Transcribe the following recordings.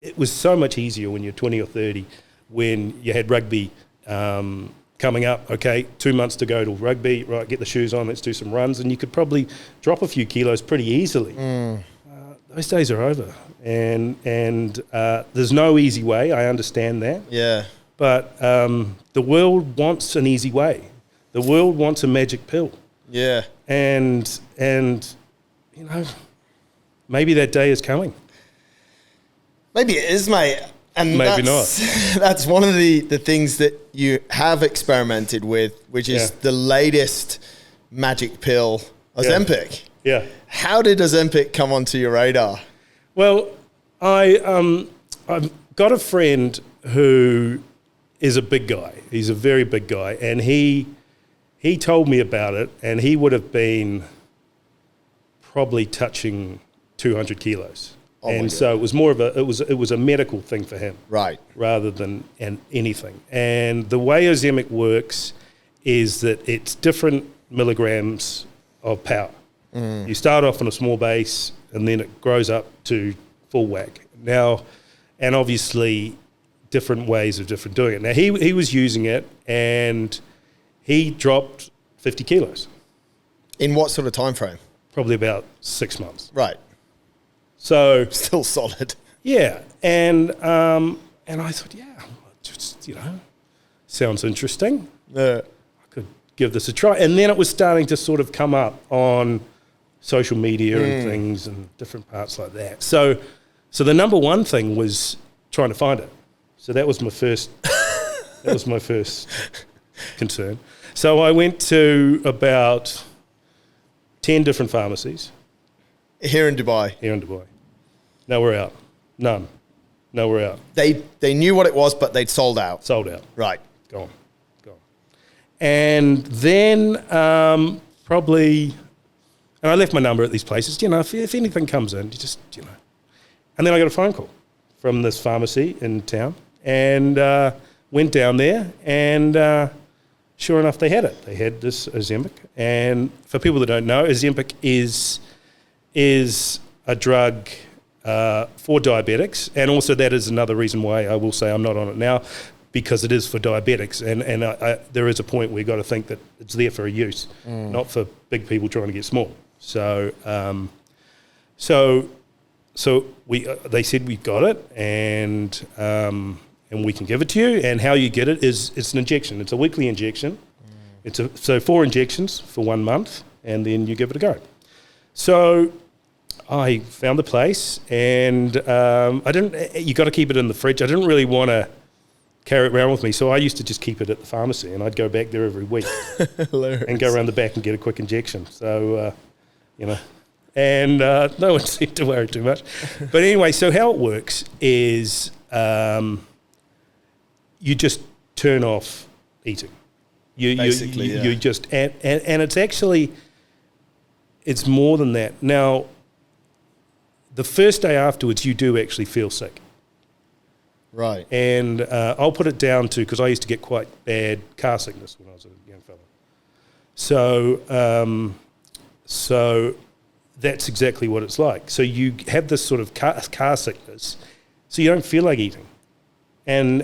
it was so much easier when you're 20 or 30, when you had rugby coming up. Okay, 2 months to go to rugby. Right, get the shoes on. Let's do some runs, and you could probably drop a few kilos pretty easily. Those days are over, and there's no easy way. I understand that. Yeah. But the world wants an easy way. The world wants a magic pill. Yeah. And you know, maybe that day is coming. Maybe it is, mate. And maybe not. That's one of the things that you have experimented with, which is the latest magic pill, Ozempic. Yeah. How did Ozempic come onto your radar? Well, I've got a friend who is a big guy. He's a very big guy, and he told me about it, and he would have been probably touching 200 kilos. And so it was more of it was a medical thing for him, right? Rather than anything. And the way Ozempic works is that it's different milligrams of power. You start off on a small base, and then it grows up to full whack. Now, and obviously, different ways of doing it. Now he was using it, and he dropped 50 kilos. In what sort of time frame? Probably about 6 months. Right. So still solid. Yeah, and I thought, just sounds interesting. Yeah. I could give this a try, and then it was starting to sort of come up on social media and things and different parts like that. So the number one thing was trying to find it. So that was my first. That was my first concern. So I went to about 10 different pharmacies. Here in Dubai. Nowhere out. None. Nowhere out. They knew what it was, but they'd sold out. Sold out. Right. Gone. And then probably, and I left my number at these places. If anything comes in, you just. And then I got a phone call from this pharmacy in town, and went down there, and sure enough, they had it. They had this Ozempic. And for people that don't know, Ozempic is a drug for diabetics, and also that is another reason why I will say I'm not on it now, because it is for diabetics, and there is a point where you've got to think that it's there for a use, not for big people trying to get small. So they said we've got it, and we can give it to you. And how you get it is it's an injection. It's a weekly injection. So 4 injections for 1 month, and then you give it a go. So I found the place, and you got to keep it in the fridge. I didn't really want to carry it around with me, so I used to just keep it at the pharmacy, and I'd go back there every week and go around the back and get a quick injection. So, and no one seemed to worry too much. But anyway, so how it works is you just turn off eating. You just, and it's actually, it's more than that. Now, the first day afterwards, you do actually feel sick. Right. And I'll put it down to, because I used to get quite bad car sickness when I was a young fella. So that's exactly what it's like. So you have this sort of car sickness, so you don't feel like eating. And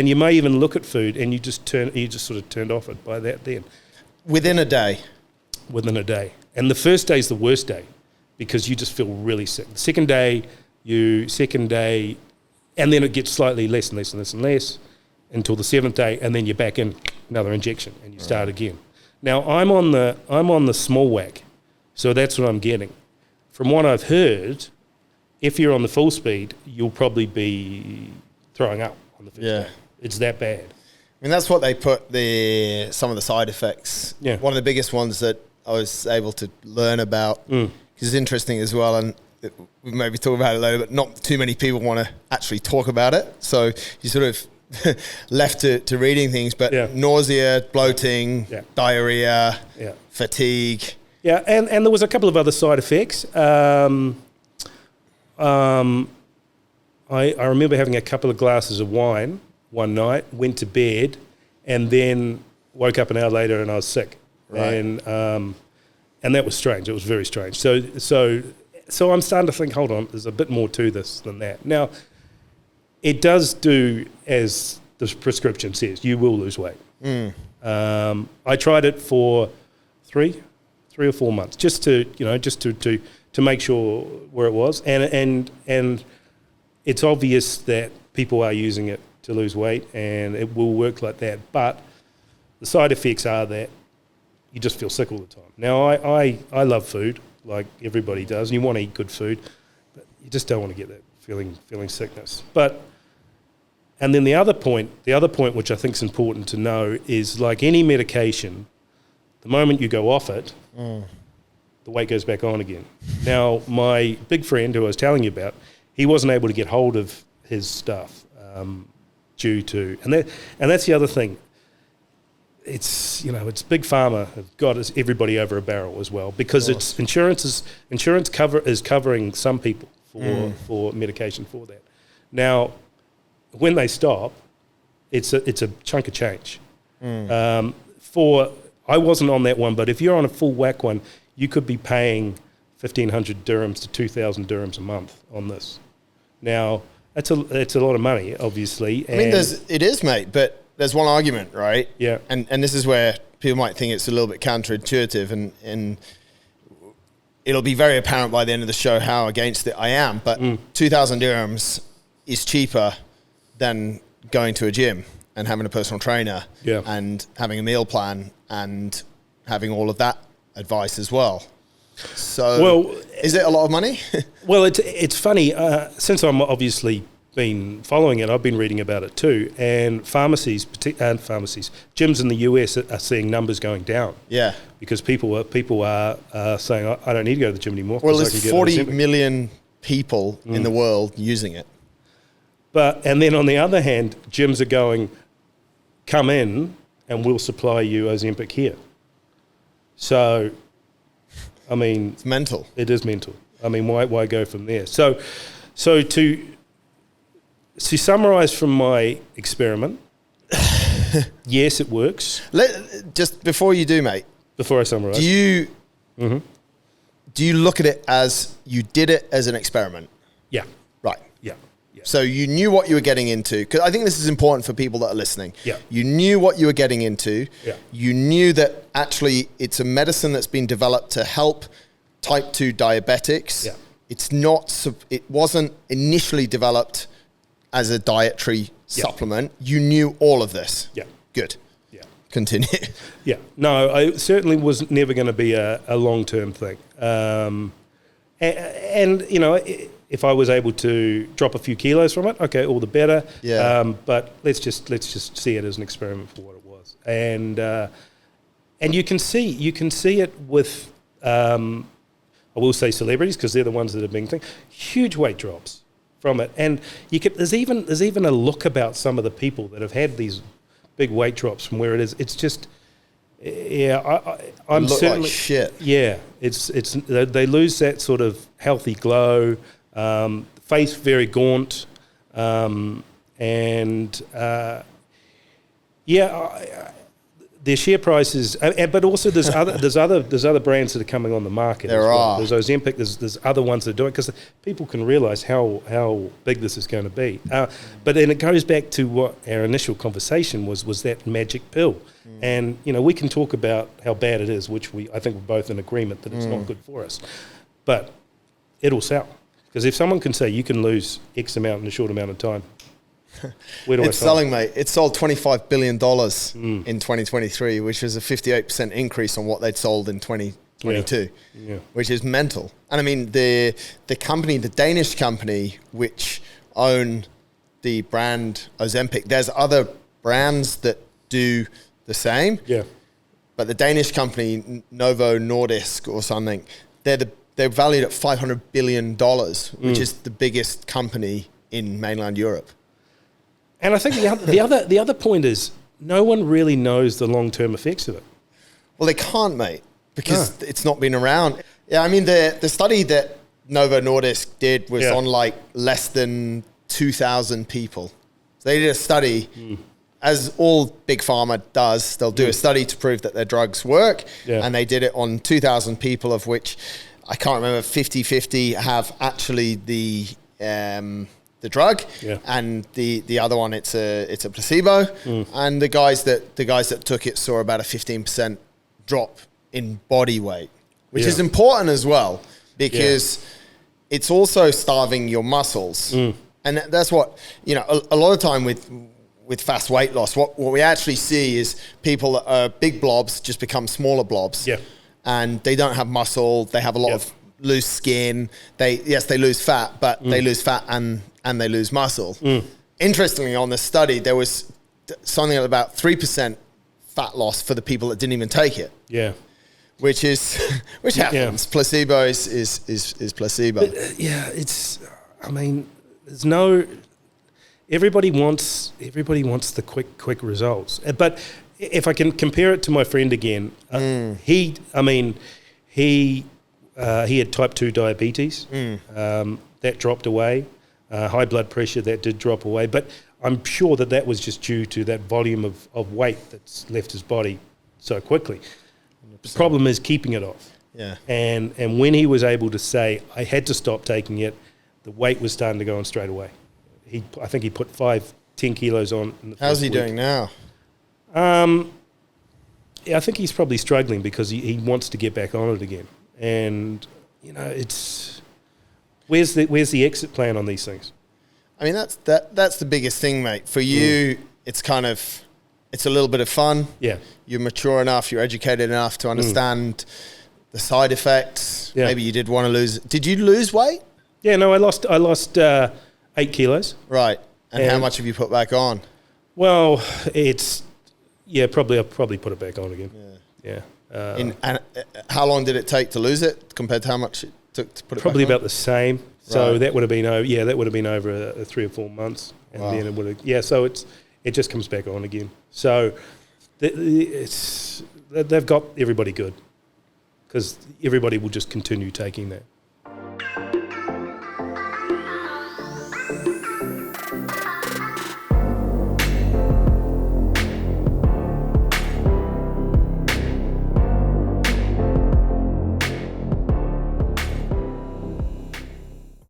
you may even look at food, and you just sort of turned off it by that then. Within a day? Within a day. And the first day is the worst day, because you just feel really sick. The second day, and then it gets slightly less and less and less and less until the 7th day, and then you're back in another injection, and you start again. Now, I'm on the small whack, so that's what I'm getting. From what I've heard, if you're on the full speed, you'll probably be throwing up on the first day. It's that bad. I mean, that's what they put some of the side effects. Yeah. One of the biggest ones that I was able to learn about, because it's interesting as well, and we'll maybe talk about it later, but not too many people want to actually talk about it. So you sort of left to reading things, but nausea, bloating, diarrhea, fatigue. Yeah, and there was a couple of other side effects. I remember having a couple of glasses of wine one night, went to bed, and then woke up an hour later and I was sick. Right. And that was strange. It was very strange. So I'm starting to think, hold on, there's a bit more to this than that. Now, it does do as the prescription says. You will lose weight. I tried it for 3 or 4 months just to make sure where it was, and it's obvious that people are using it to lose weight, and it will work like that. But the side effects are that you just feel sick all the time. Now, I love food like everybody does, and you want to eat good food, but you just don't want to get that feeling sickness. And then the other point which I think is important to know is, like any medication, the moment you go off it, the weight goes back on again. Now, my big friend who I was telling you about, he wasn't able to get hold of his stuff due to, and that's the other thing. It's big pharma have got everybody over a barrel as well, because it's insurance is covering some people for medication for that. Now, when they stop, it's a chunk of change. I wasn't on that one, but if you're on a full whack one, you could be paying 1,500 dirhams to 2,000 dirhams a month on this. Now, that's a lot of money, obviously. I mean, it is, mate, but there's one argument, right? Yeah. And this is where people might think it's a little bit counterintuitive, and it'll be very apparent by the end of the show how against it I am, but 2,000 dirhams is cheaper than going to a gym and having a personal trainer and having a meal plan and having all of that advice as well. So, is it a lot of money? Well, it's funny. Since I'm obviously been following it, I've been reading about it too. And gyms in the US are seeing numbers going down. Yeah, because people are saying, I don't need to go to the gym anymore. Well, there's 40 million people in the world using it. And then on the other hand, gyms are going, come in and we'll supply you Ozempic here. So, I mean, it's mental. It is mental. I mean, why go from there? So to summarize from my experiment, yes, it works. Just before you do, mate. Before I summarize, do you look at it as you did it as an experiment? Yeah. Right. Yeah. So you knew what you were getting into, because I think this is important for people that are listening. Yeah. You knew what you were getting into. Yeah. You knew that actually it's a medicine that's been developed to help type 2 diabetics. Yeah. It wasn't initially developed as a dietary supplement. You knew all of this. Yeah. Good. Yeah. Continue. Yeah. No, I certainly was never going to be a long-term thing. And if I was able to drop a few kilos from it, okay, all the better. Yeah. But let's just see it as an experiment for what it was. And you can see it with I will say celebrities, because they're the ones that are being thing. Huge weight drops from it, and there's even a look about some of the people that have had these big weight drops from where it is. It's just. Yeah, I'm look certainly like shit. Yeah, it's they lose that sort of healthy glow, face very gaunt, their share prices, but also there's other brands that are coming on the market. There are. There's Ozempic. There's other ones that are doing it, because people can realise how big this is going to be. But then it goes back to what our initial conversation was that magic pill. And we can talk about how bad it is, which I think we're both in agreement that it's not good for us. But it'll sell, because if someone can say you can lose X amount in a short amount of time, where do it's selling, mate. It sold $25 billion in 2023, which is a 58% increase on what they'd sold in 2022, which is mental. And I mean, the company, the Danish company, which own the brand Ozempic, there's other brands that do the same. Yeah. But the Danish company, Novo Nordisk or something, they're valued at $500 billion, which is the biggest company in mainland Europe. And I think the other point is, no one really knows the long-term effects of it. Well, they can't, mate, because it's not been around. Yeah, I mean, the study that Novo Nordisk did was on like less than 2,000 people. So they did a study, as all big pharma does. They'll do a study to prove that their drugs work, and they did it on 2,000 people, of which I can't remember, 50-50 have actually the the drug, Yeah. and the other one it's a placebo. And the guys that took it saw about a 15% drop in body weight, which is important as well, because it's also starving your muscles. And that's what, a lot of time with fast weight loss, what we actually see is people that are big blobs just become smaller blobs. Yeah. And they don't have muscle. They have a lot of loose skin. They lose fat, but they lose fat and they lose muscle. Interestingly, on this study, there was something about 3% fat loss for the people that didn't even take it. Yeah. Which happens. Yeah. Placebo is placebo. But, there's no. Everybody wants the quick results. But if I can compare it to my friend again, he had type 2 diabetes. That dropped away. High blood pressure, that did drop away. But I'm sure that was just due to that volume of weight that's left his body so quickly. 100%. The problem is keeping it off. Yeah. And when he was able to say, I had to stop taking it, the weight was starting to go on straight away. I think he put 10 kilos on. How's he doing now? I think he's probably struggling because he wants to get back on it again. And it's where's the exit plan on these things? I mean, that's the biggest thing, mate. For you, it's a little bit of fun. Yeah, you're mature enough, you're educated enough to understand the side effects. Yeah. Maybe you did want to lose. Did you lose weight? Yeah, no, I lost 8 kilos. Right. And how much have you put back on? Well, I'll probably put it back on again. Yeah. And how long did it take to lose it compared to how much it took to put it probably back on? About the same. So that would have been over 3 or 4 months, and then it would have. So it just comes back on again. So they've got everybody good because everybody will just continue taking that.